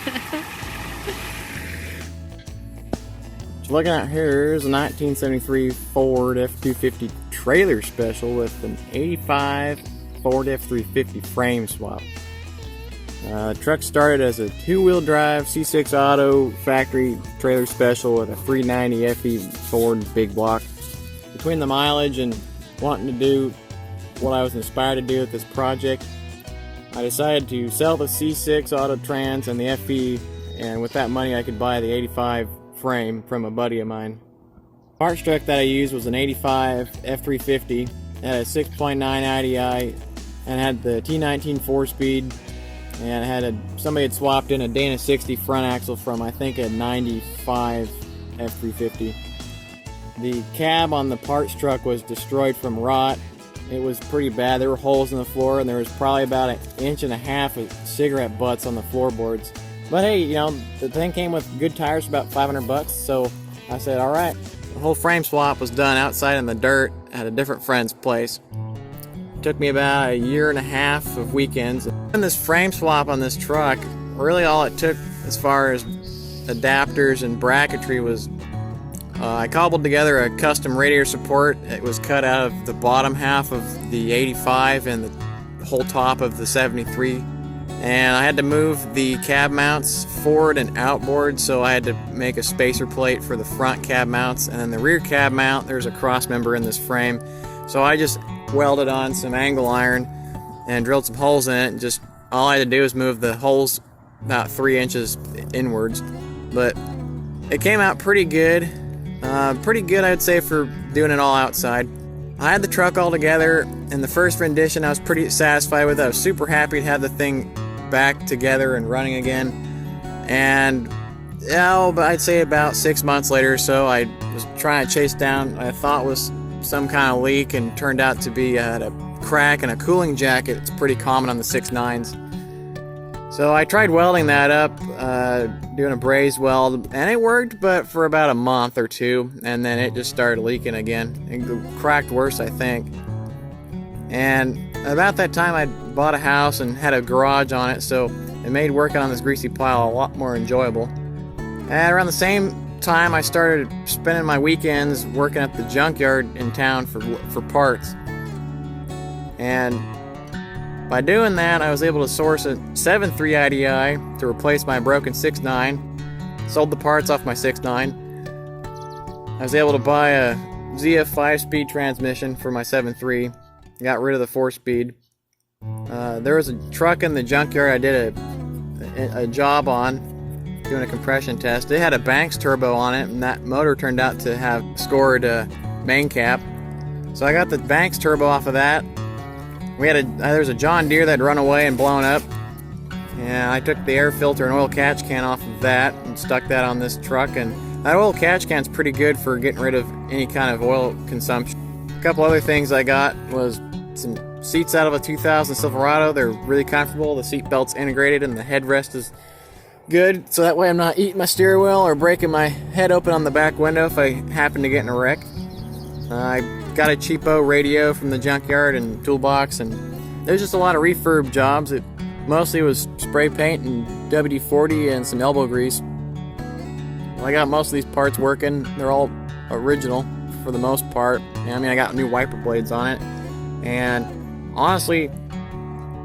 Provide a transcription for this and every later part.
What you're looking at here is a 1973 Ford F250 trailer special with an 85 Ford F350 frame swap. The truck started as a two-wheel drive C6 Auto factory trailer special with a 390 FE Ford big block. Between the mileage and wanting to do what I was inspired to do with this project, I decided to sell the C6 Auto Trans and the FE, and with that money I could buy the 85 frame from a buddy of mine. Parts truck that I used was an 85 F350. It had a 6.9 IDI and had the T19 4-speed, and had somebody had swapped in a Dana 60 front axle from I think a 95 F350. The cab on the parts truck was destroyed from rot. It was pretty bad. There were holes in the floor, and there was probably about 1.5 inches of cigarette butts on the floorboards. But hey, you know, the thing came with good tires for about 500 bucks, so I said, all right. The whole frame swap was done outside in the dirt at a different friend's place. It took me about 1.5 years of weekends. And this frame swap on this truck, really all it took as far as adapters and bracketry was I cobbled together a custom radiator support. It was cut out of the bottom half of the 85 and the whole top of the 73. And I had to move the cab mounts forward and outboard, so I had to make a spacer plate for the front cab mounts. And then the rear cab mount, there's a cross member in this frame. So I just welded on some angle iron and drilled some holes in it, and just all I had to do was move the holes about 3 inches inwards. But it came out pretty good. Pretty good, I'd say, for doing it all outside. I had the truck all together. In the first rendition, I was pretty satisfied with it. I was super happy to have the thing back together and running again. And but I'd say about 6 months later or so, I was trying to chase down what I thought was some kind of leak, and turned out to be a crack in a cooling jacket. It's pretty common on the 6.9s. So I tried welding that up, doing a braze weld, and it worked, but for about a month or two, and then it just started leaking again. It cracked worse, I think. And about that time, I bought a house and had a garage on it, so it made working on this greasy pile a lot more enjoyable. And around the same time, I started spending my weekends working at the Junkyard in town for parts. And by doing that, I was able to source a 7.3 IDI to replace my broken 6.9. Sold the parts off my 6.9. I was able to buy a ZF 5-speed transmission for my 7.3. Got rid of the 4-speed. There was a truck in the Junkyard I did a job on, doing a compression test. It had a Banks turbo on it, and that motor turned out to have scored main cap. So I got the Banks turbo off of that. There was a John Deere that had run away and blown up, and I took the air filter and oil catch can off of that and stuck that on this truck. And that oil catch can's pretty good for getting rid of any kind of oil consumption. A couple other things I got was some seats out of a 2000 Silverado. They're really comfortable. The seat belt's integrated and the headrest is good, so that way I'm not eating my steering wheel or breaking my head open on the back window if I happen to get in a wreck. I got a cheapo radio from the Junkyard and toolbox, and there's just a lot of refurb jobs. It mostly was spray paint and WD-40 and some elbow grease. Well, I got most of these parts working. They're all original for the most part. I mean, I got new wiper blades on it, and honestly,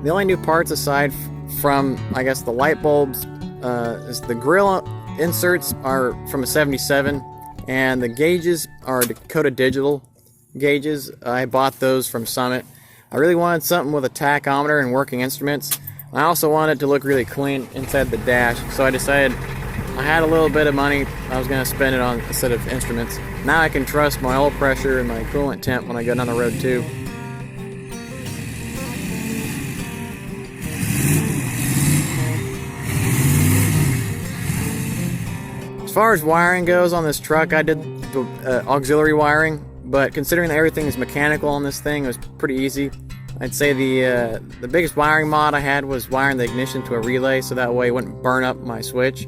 the only new parts aside from, I guess, the light bulbs is the grill inserts are from a 77, and the gauges are Dakota Digital gauges. I bought those from Summit. I really wanted something with a tachometer and working instruments. I also wanted it to look really clean inside the dash, so I decided I had a little bit of money. I was going to spend it on a set of instruments. Now I can trust my oil pressure and my coolant temp when I go down the road too. As far as wiring goes on this truck, I did the auxiliary wiring, but considering that everything is mechanical on this thing, it was pretty easy. I'd say the biggest wiring mod I had was wiring the ignition to a relay, so that way it wouldn't burn up my switch.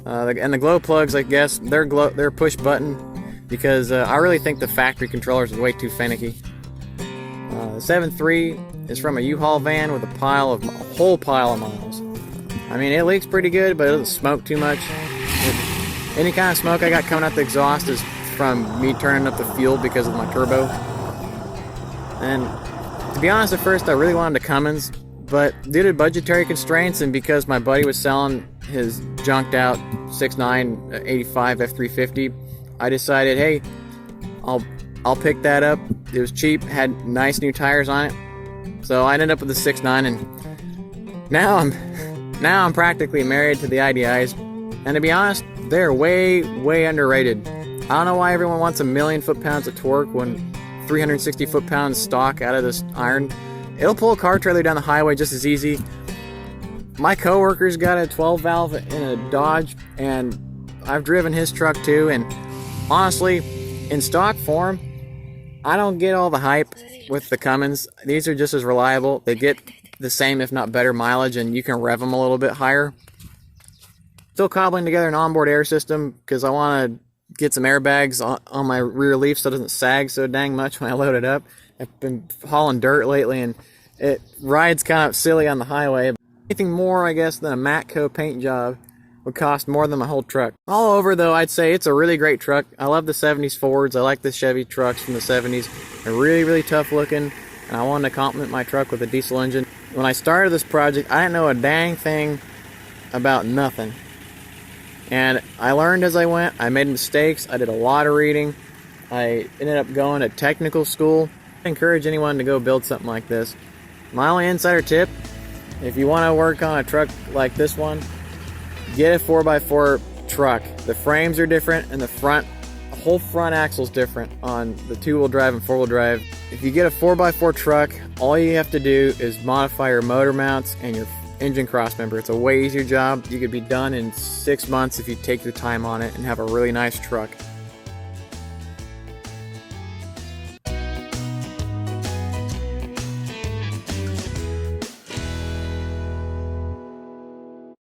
And the glow plugs, I guess, they're push button, because I really think the factory controllers are way too finicky. The 7.3 is from a U-Haul van with a whole pile of miles. I mean, it leaks pretty good, but it doesn't smoke too much. Any kind of smoke I got coming out the exhaust is from me turning up the fuel because of my turbo. And to be honest, at first I really wanted a Cummins, but due to budgetary constraints and because my buddy was selling his junked out 6.9 85 F350, I decided, hey, I'll pick that up. It was cheap, had nice new tires on it, so I ended up with the 6.9, and now I'm practically married to the IDIs. And to be honest, they're way underrated. I don't know why everyone wants 1,000,000 foot-pounds of torque when 360 foot-pounds stock out of this iron. It'll pull a car trailer down the highway just as easy. My coworker's got a 12 valve in a Dodge, and I've driven his truck too, and honestly, in stock form, I don't get all the hype with the Cummins. These are just as reliable. They get the same, if not better, mileage, and you can rev them a little bit higher. Still cobbling together an onboard air system because I want to get some airbags on my rear leaf so it doesn't sag so dang much when I load it up. I've been hauling dirt lately, and it rides kind of silly on the highway. Anything more, I guess, than a Matco paint job would cost more than my whole truck. All over, though, I'd say it's a really great truck. I love the 70s Fords. I like the Chevy trucks from the 70s. They're really tough looking, and I wanted to complement my truck with a diesel engine. When I started this project, I didn't know a dang thing about nothing. And I learned as I went. I made mistakes. I did a lot of reading. I ended up going to technical school. I encourage anyone to go build something like this. My only insider tip, if you want to work on a truck like this one, get a 4x4 truck. The frames are different, and the whole front axle is different on the 2-wheel drive and 4-wheel drive. If you get a 4x4 truck, all you have to do is modify your motor mounts and your engine crossmember. It's a way easier job. You could be done in 6 months if you take your time on it and have a really nice truck.